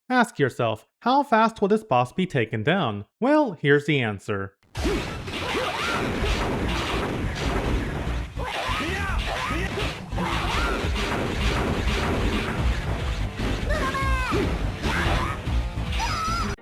Ask yourself, how fast will this boss be taken down? Well, here's the answer.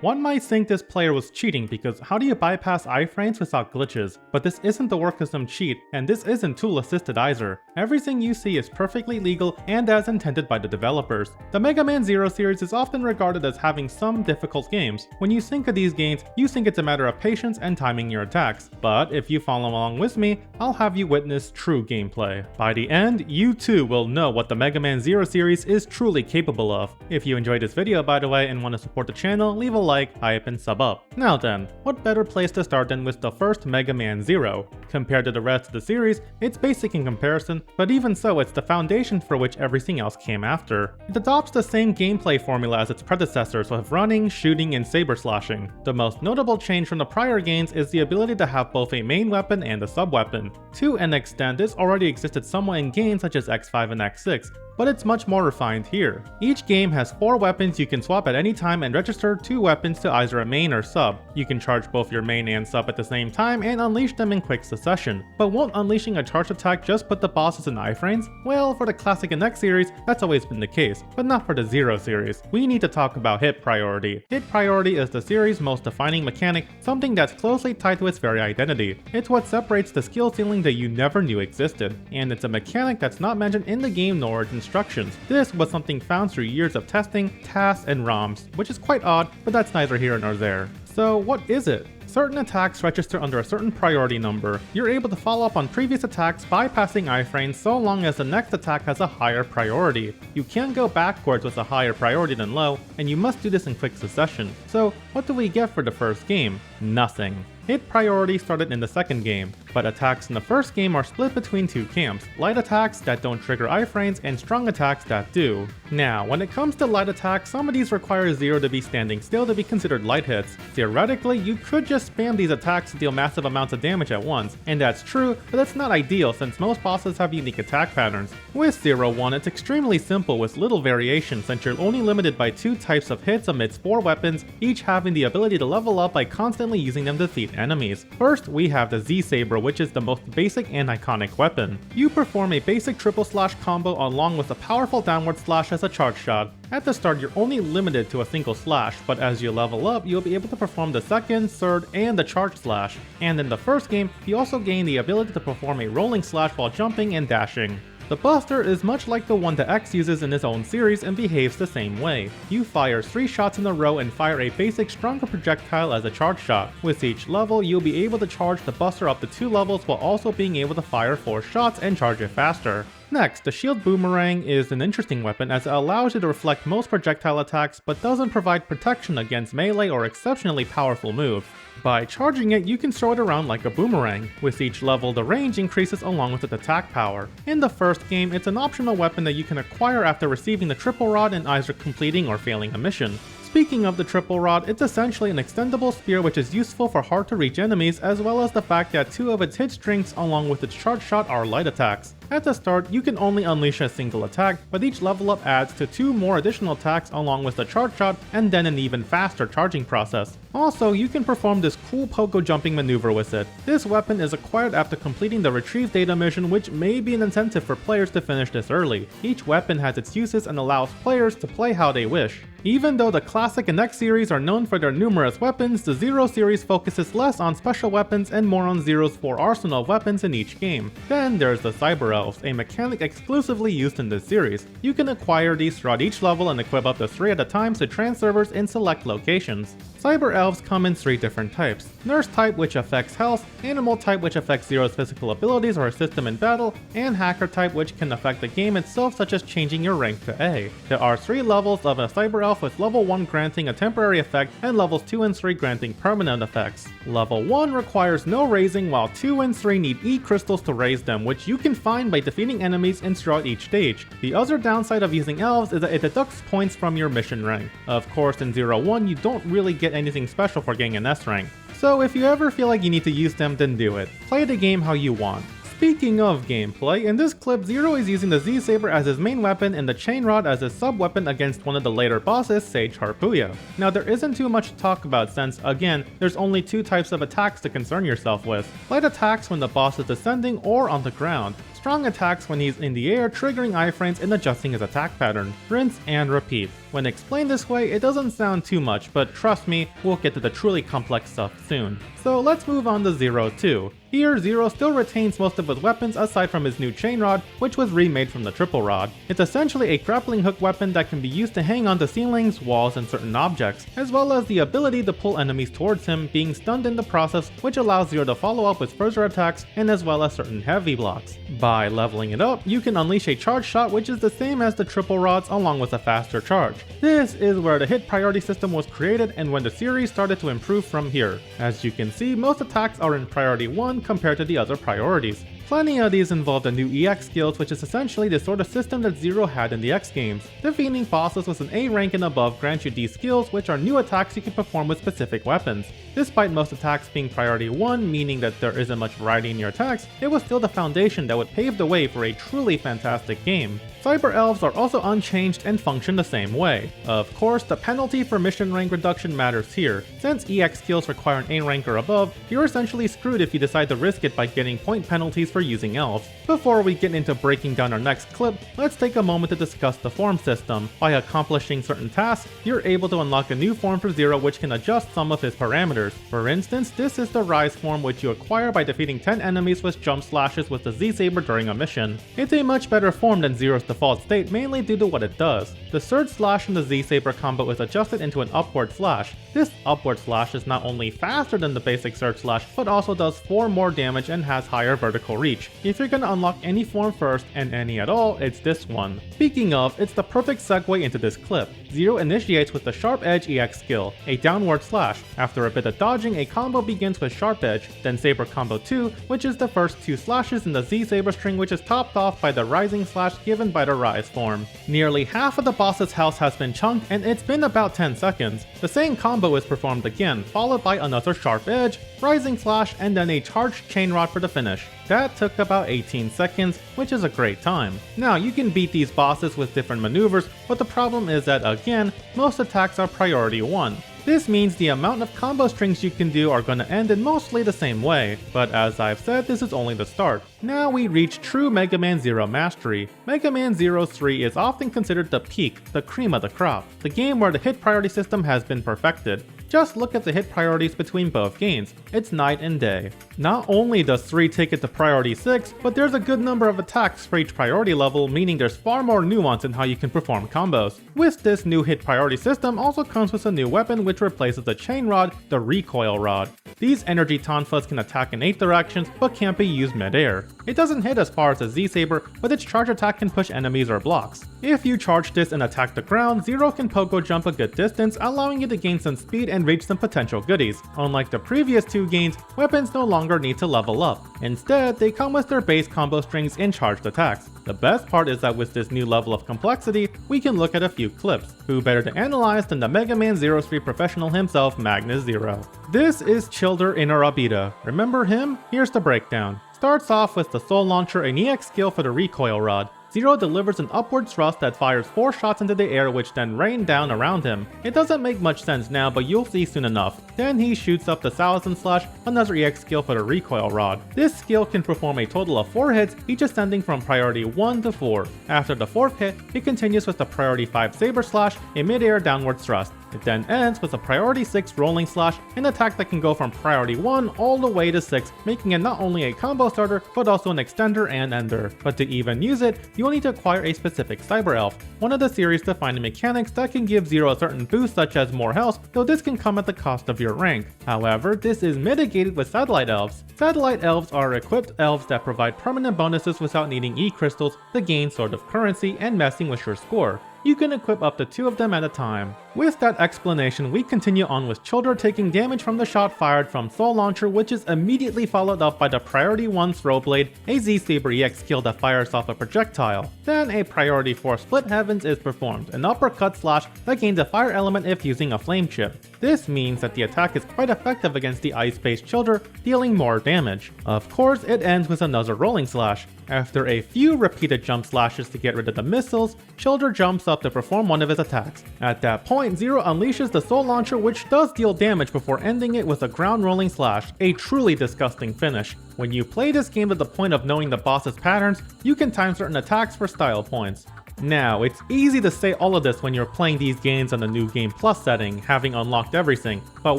One might think this player was cheating because how do you bypass iframes without glitches? But this isn't the work of some cheat, and this isn't tool assisted either. Everything you see is perfectly legal and as intended by the developers. The Megaman Zero series is often regarded as having some difficult games. When you think of these games, you think it's a matter of patience and timing your attacks. But if you follow along with me, I'll have you witness true gameplay. By the end, you too will know what the Megaman Zero series is truly capable of. If you enjoyed this video by the way and want to support the channel, leave a like, hype, and sub up. Now then, what better place to start than with the first Megaman Zero? Compared to the rest of the series, it's basic in comparison, but even so it's the foundation for which everything else came after. It adopts the same gameplay formula as its predecessors with running, shooting, and saber slashing. The most notable change from the prior games is the ability to have both a main weapon and a sub-weapon. To an extent, this already existed somewhat in games such as X5 and X6, but it's much more refined here. Each game has 4 weapons you can swap at any time and register 2 weapons to either a main or sub. You can charge both your main and sub at the same time and unleash them in quick succession. But won't unleashing a charged attack just put the bosses in iframes? Well, for the classic and X series, that's always been the case, but not for the Zero series. We need to talk about hit priority. Hit priority is the series' most defining mechanic, something that's closely tied to its very identity. It's what separates the skill ceiling that you never knew existed, and it's a mechanic that's not mentioned in the game nor its instructions. This was something found through years of testing, tasks, and ROMs, which is quite odd, but that's neither here nor there. So what is it? Certain attacks register under a certain priority number. You're able to follow up on previous attacks bypassing iframes so long as the next attack has a higher priority. You can't go backwards with a higher priority than low, and you must do this in quick succession. So what do we get for the first game? Nothing. Hit priority started in the second game, but attacks in the first game are split between 2 camps, light attacks that don't trigger iframes and strong attacks that do. Now, when it comes to light attacks, some of these require Zero to be standing still to be considered light hits. Theoretically, you could just spam these attacks to deal massive amounts of damage at once, and that's true, but that's not ideal since most bosses have unique attack patterns. With Zero 1, it's extremely simple with little variation since you're only limited by 2 types of hits amidst 4 weapons, each having the ability to level up by constantly using them to defeat enemies. First, we have the Z-Saber, which is the most basic and iconic weapon. You perform a basic triple slash combo along with a powerful downward slash as a charge shot. At the start, you're only limited to a single slash, but as you level up, you'll be able to perform the second, third, and the charge slash. And in the first game, you also gain the ability to perform a rolling slash while jumping and dashing. The Buster is much like the one that X uses in his own series and behaves the same way. You fire 3 shots in a row and fire a basic stronger projectile as a charge shot. With each level, you'll be able to charge the Buster up to 2 levels while also being able to fire 4 shots and charge it faster. Next, the Shield Boomerang is an interesting weapon as it allows you to reflect most projectile attacks but doesn't provide protection against melee or exceptionally powerful moves. By charging it, you can throw it around like a boomerang. With each level, the range increases along with its attack power. In the first game, it's an optional weapon that you can acquire after receiving the Triple Rod and either completing or failing a mission. Speaking of the Triple Rod, it's essentially an extendable spear which is useful for hard to reach enemies, as well as the fact that 2 of its hit strings along with its charge shot are light attacks. At the start, you can only unleash a single attack, but each level up adds to 2 more additional attacks along with the charge shot and then an even faster charging process. Also, you can perform this cool pogo jumping maneuver with it. This weapon is acquired after completing the Retrieve Data mission, which may be an incentive for players to finish this early. Each weapon has its uses and allows players to play how they wish. Even though the Classic and X series are known for their numerous weapons, the Zero series focuses less on special weapons and more on Zero's 4 arsenal of weapons in each game. Then there's the Cyber Elves, a mechanic exclusively used in this series. You can acquire these throughout each level and equip up to 3 at a time to trans servers in select locations. Cyber Elves come in 3 different types: Nurse type, which affects health, Animal type, which affects Zero's physical abilities or assist him in battle, and Hacker type, which can affect the game itself, such as changing your rank to A. There are 3 levels of a Cyber Elf, with level 1 granting a temporary effect and levels 2 and 3 granting permanent effects. Level 1 requires no raising, while 2 and 3 need E crystals to raise them, which you can find by defeating enemies and throughout each stage. The other downside of using elves is that it deducts points from your mission rank. Of course, in Zero 1 you don't really get anything special for getting an S rank. So if you ever feel like you need to use them, then do it. Play the game how you want. Speaking of gameplay, in this clip, Zero is using the Z-Saber as his main weapon and the Chain Rod as his sub-weapon against one of the later bosses, Sage Harpuya. Now there isn't too much to talk about since, again, there's only two types of attacks to concern yourself with. Light attacks when the boss is descending or on the ground. Strong attacks when he's in the air, triggering iframes and adjusting his attack pattern. Rinse and repeat. When explained this way, it doesn't sound too much, but trust me, we'll get to the truly complex stuff soon. So let's move on to Zero 2. Here, Zero still retains most of his weapons aside from his new Chain Rod, which was remade from the Triple Rod. It's essentially a grappling hook weapon that can be used to hang onto ceilings, walls, and certain objects, as well as the ability to pull enemies towards him, being stunned in the process, which allows Zero to follow up with further attacks and as well as certain heavy blocks. By leveling it up, you can unleash a charge shot which is the same as the Triple Rods along with a faster charge. This is where the hit priority system was created and when the series started to improve from here. As you can see, most attacks are in priority 1 compared to the other priorities. Plenty of these involve the new EX skills, which is essentially the sort of system that Zero had in the X games. Defeating bosses with an A rank and above grants you these skills, which are new attacks you can perform with specific weapons. Despite most attacks being priority 1, meaning that there isn't much variety in your attacks, it was still the foundation that would pave the way for a truly fantastic game. Cyber Elves are also unchanged and function the same way. Of course, the penalty for mission rank reduction matters here. Since EX skills require an A rank or above, you're essentially screwed if you decide to risk it by getting point penalties for using elves. Before we get into breaking down our next clip, let's take a moment to discuss the form system. By accomplishing certain tasks, you're able to unlock a new form for Zero which can adjust some of his parameters. For instance, this is the Rise form which you acquire by defeating 10 enemies with jump slashes with the Z-Saber during a mission. It's a much better form than Zero's default state mainly due to what it does. The Surge Slash in the Z-Saber combo is adjusted into an upward slash. This upward slash is not only faster than the basic Surge Slash, but also does 4 more damage and has higher vertical reach. If you're gonna unlock any form first, and any at all, it's this one. Speaking of, it's the perfect segue into this clip. Zero initiates with the Sharp Edge EX skill, a downward slash. After a bit of dodging, a combo begins with Sharp Edge, then Saber Combo 2, which is the first 2 slashes in the Z-Saber string which is topped off by the Rising Slash given by the Rise form. Nearly half of the boss's health has been chunked and it's been about 10 seconds. The same combo is performed again, followed by another Sharp Edge, Rising Slash, and then a charged Chain Rod for the finish. That took about 18 seconds, which is a great time. Now, you can beat these bosses with different maneuvers, but the problem is that again, most attacks are priority 1. This means the amount of combo strings you can do are gonna end in mostly the same way, but as I've said, this is only the start. Now we reach true Mega Man Zero mastery. Mega Man Zero 3 is often considered the peak, the cream of the crop, the game where the hit priority system has been perfected. Just look at the hit priorities between both games, it's night and day. Not only does 3 take it to priority 6, but there's a good number of attacks for each priority level, meaning there's far more nuance in how you can perform combos. With this new hit priority system also comes with a new weapon which replaces the Chain Rod, the Recoil Rod. These energy tonfas can attack in 8 directions, but can't be used mid-air. It doesn't hit as far as a Z-Saber, but its charge attack can push enemies or blocks. If you charge this and attack the ground, Zero can pogo jump a good distance, allowing you to gain some speed and reach some potential goodies. Unlike the previous 2 games, weapons no longer need to level up. Instead, they come with their base combo strings and charged attacks. The best part is that with this new level of complexity, we can look at a few clips. Who better to analyze than the Mega Man Zero 3 professional himself, Magnus Zero. This is Childer Inarabita. Remember him? Here's the breakdown. Starts off with the Soul Launcher, an EX skill for the Recoil Rod. Zero delivers an upward thrust that fires 4 shots into the air which then rain down around him. It doesn't make much sense now, but you'll see soon enough. Then he shoots up the Thousand Slash, another EX skill for the Recoil Rod. This skill can perform a total of 4 hits, each ascending from priority 1 to 4. After the 4th hit, it continues with the priority 5 Saber Slash, a mid-air downward thrust. It then ends with a priority 6 Rolling Slash, an attack that can go from priority 1 all the way to 6, making it not only a combo starter, but also an extender and ender. But to even use it, you'll need to acquire a specific Cyber Elf, one of the series defining mechanics that can give Zero a certain boost such as more health, though this can come at the cost of your rank. However, this is mitigated with Satellite Elves. Satellite Elves are equipped elves that provide permanent bonuses without needing E-crystals to gain sort of currency and messing with your score. you can equip up to 2 of them at a time. With that explanation, we continue on with Childer taking damage from the shot fired from Soul Launcher, which is immediately followed up by the Priority 1 Throw Blade, a Z-Saber EX skill that fires off a projectile. Then a Priority 4 Split Heavens is performed, an uppercut slash that gains a fire element if using a flame chip. This means that the attack is quite effective against the ice-based Childer, dealing more damage. Of course, it ends with another rolling slash. After a few repeated jump slashes to get rid of the missiles, Childer jumps up to perform one of his attacks. At that point, Zero unleashes the Soul Launcher, which does deal damage before ending it with a ground rolling slash, a truly disgusting finish. When you play this game to the point of knowing the boss's patterns, you can time certain attacks for style points. Now, it's easy to say all of this when you're playing these games on the New Game Plus setting, having unlocked everything, but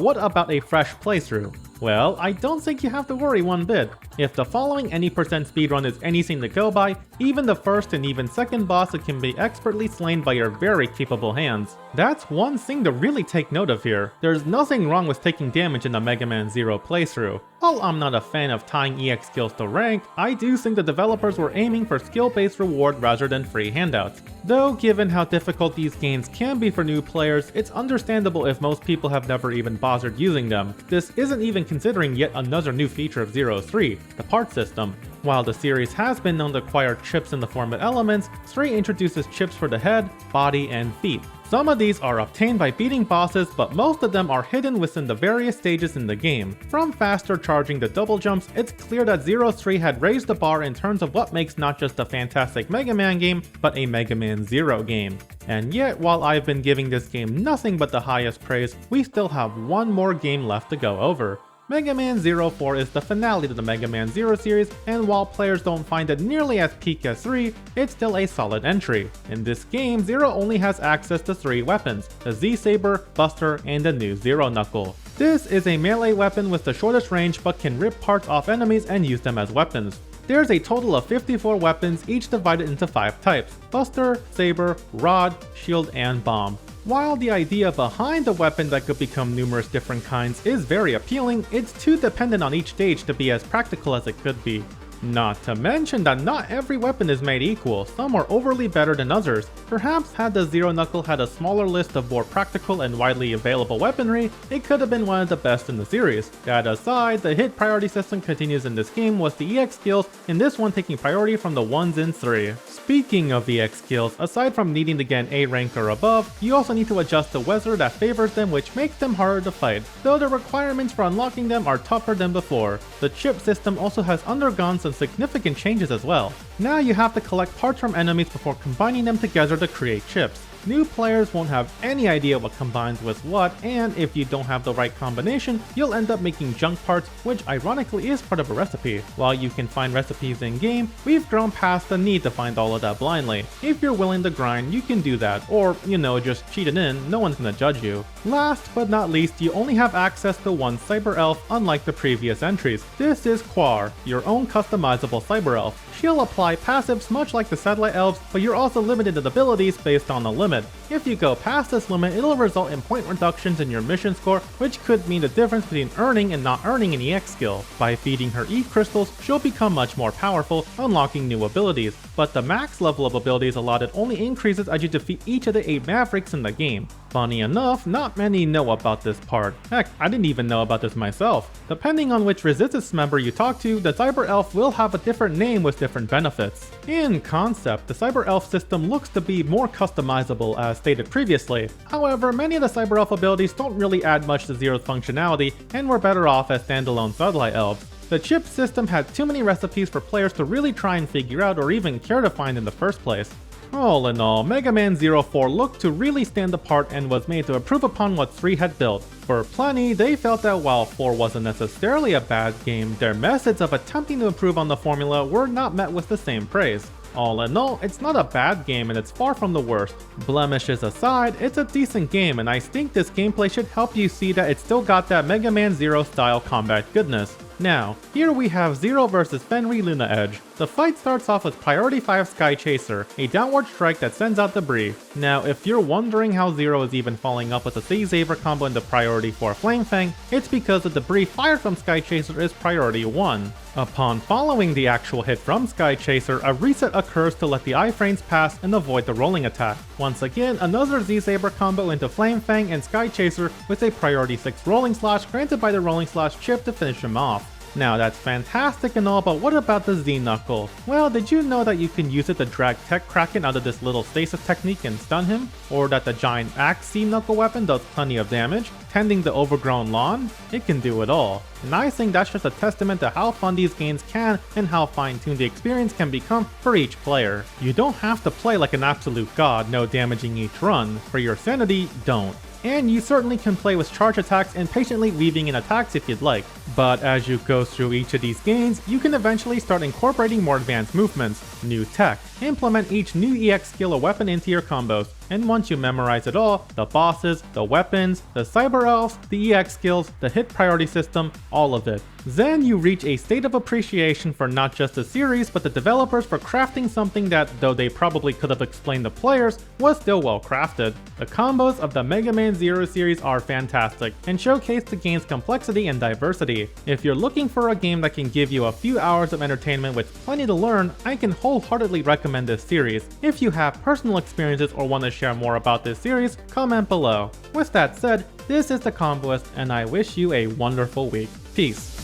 what about a fresh playthrough? Well, I don't think you have to worry one bit. If the following any % speedrun is anything to go by, even the first and even second boss can be expertly slain by your very capable hands. That's one thing to really take note of here. There's nothing wrong with taking damage in the Megaman Zero playthrough. While I'm not a fan of tying EX skills to rank, I do think the developers were aiming for skill-based reward rather than free handouts. Though given how difficult these games can be for new players, it's understandable if most people have never even bothered using them. This isn't even considering yet another new feature of Zero 3, the part system. While the series has been known to acquire chips in the form of elements, 3 introduces chips for the head, body, and feet. Some of these are obtained by beating bosses, but most of them are hidden within the various stages in the game. From faster charging to double jumps, it's clear that Zero 3 had raised the bar in terms of what makes not just a fantastic Mega Man game, but a Megaman Zero game. And yet, while I've been giving this game nothing but the highest praise, we still have one more game left to go over. Megaman Zero 4 is the finale to the Megaman Zero series, and while players don't find it nearly as peak as 3, it's still a solid entry. In this game, Zero only has access to 3 weapons, the Z-Saber, Buster, and the new Zero Knuckle. This is a melee weapon with the shortest range but can rip parts off enemies and use them as weapons. There's a total of 54 weapons, each divided into 5 types: Buster, Saber, Rod, Shield, and Bomb. While the idea behind a weapon that could become numerous different kinds is very appealing, it's too dependent on each stage to be as practical as it could be. Not to mention that not every weapon is made equal, some are overly better than others. Perhaps had the Zero Knuckle had a smaller list of more practical and widely available weaponry, it could have been one of the best in the series. That aside, the hit priority system continues in this game with the EX skills, in this one taking priority from the ones in 3. Speaking of EX skills, aside from needing to get an A rank or above, you also need to adjust the weather that favors them, which makes them harder to fight, though the requirements for unlocking them are tougher than before. The chip system also has undergone some significant changes as well. Now you have to collect parts from enemies before combining them together to create chips. New players won't have any idea what combines with what, and if you don't have the right combination, you'll end up making junk parts, which ironically is part of a recipe. While you can find recipes in-game, we've grown past the need to find all of that blindly. If you're willing to grind, you can do that, or, just cheat it in, no one's gonna judge you. Last but not least, you only have access to one Cyber Elf, unlike the previous entries. This is Quar, your own customizable Cyber Elf. She'll apply passives much like the Satellite Elves, but you're also limited in abilities based on the limit. If you go past this limit, it'll result in point reductions in your mission score, which could mean the difference between earning and not earning an EX skill. By feeding her E-crystals, she'll become much more powerful, unlocking new abilities, but the max level of abilities allotted only increases as you defeat each of the 8 Mavericks in the game. Funny enough, not many know about this part. Heck, I didn't even know about this myself. Depending on which Resistance member you talk to, the Cyber Elf will have a different name with different benefits. In concept, the Cyber Elf system looks to be more customizable as stated previously. However, many of the Cyber Elf abilities don't really add much to Zero's functionality, and were better off as standalone Satellite Elves. The chip system had too many recipes for players to really try and figure out or even care to find in the first place. All in all, Mega Man Zero 4 looked to really stand apart and was made to improve upon what 3 had built. For plenty, they felt that while 4 wasn't necessarily a bad game, their methods of attempting to improve on the formula were not met with the same praise. All in all, it's not a bad game and it's far from the worst. Blemishes aside, it's a decent game, and I think this gameplay should help you see that it's still got that Mega Man Zero style combat goodness. Now, here we have Zero vs Fenrir Luna Edge. The fight starts off with Priority 5 Sky Chaser, a downward strike that sends out debris. Now, if you're wondering how Zero is even following up with a Z-Saber combo into Priority 4 Flame Fang, it's because the debris fired from Sky Chaser is Priority 1. Upon following the actual hit from Sky Chaser, a reset occurs to let the iframes pass and avoid the rolling attack. Once again, another Z-Saber combo into Flame Fang and Sky Chaser with a Priority 6 Rolling Slash granted by the Rolling Slash chip to finish him off. Now that's fantastic and all, but what about the Z-Knuckle? Well, did you know that you can use it to drag Tech Kraken out of this little stasis technique and stun him? Or that the giant axe Z-Knuckle weapon does plenty of damage? Tending the overgrown lawn? It can do it all. And I think that's just a testament to how fun these games can and how fine-tuned the experience can become for each player. You don't have to play like an absolute god, no damaging each run. For your sanity, don't. And you certainly can play with charge attacks and patiently weaving in attacks if you'd like. But as you go through each of these games, you can eventually start incorporating more advanced movements, new tech, implement each new EX skill or weapon into your combos, and once you memorize it all, the bosses, the weapons, the cyber elves, the EX skills, the hit priority system, all of it. Then you reach a state of appreciation for not just the series, but the developers for crafting something that, though they probably could have explained to players, was still well crafted. The combos of the Megaman Zero series are fantastic, and showcase the game's complexity and diversity. If you're looking for a game that can give you a few hours of entertainment with plenty to learn, I can wholeheartedly recommend this series. If you have personal experiences or want to share more about this series, comment below. With that said, this is the Comboist, and I wish you a wonderful week. Peace.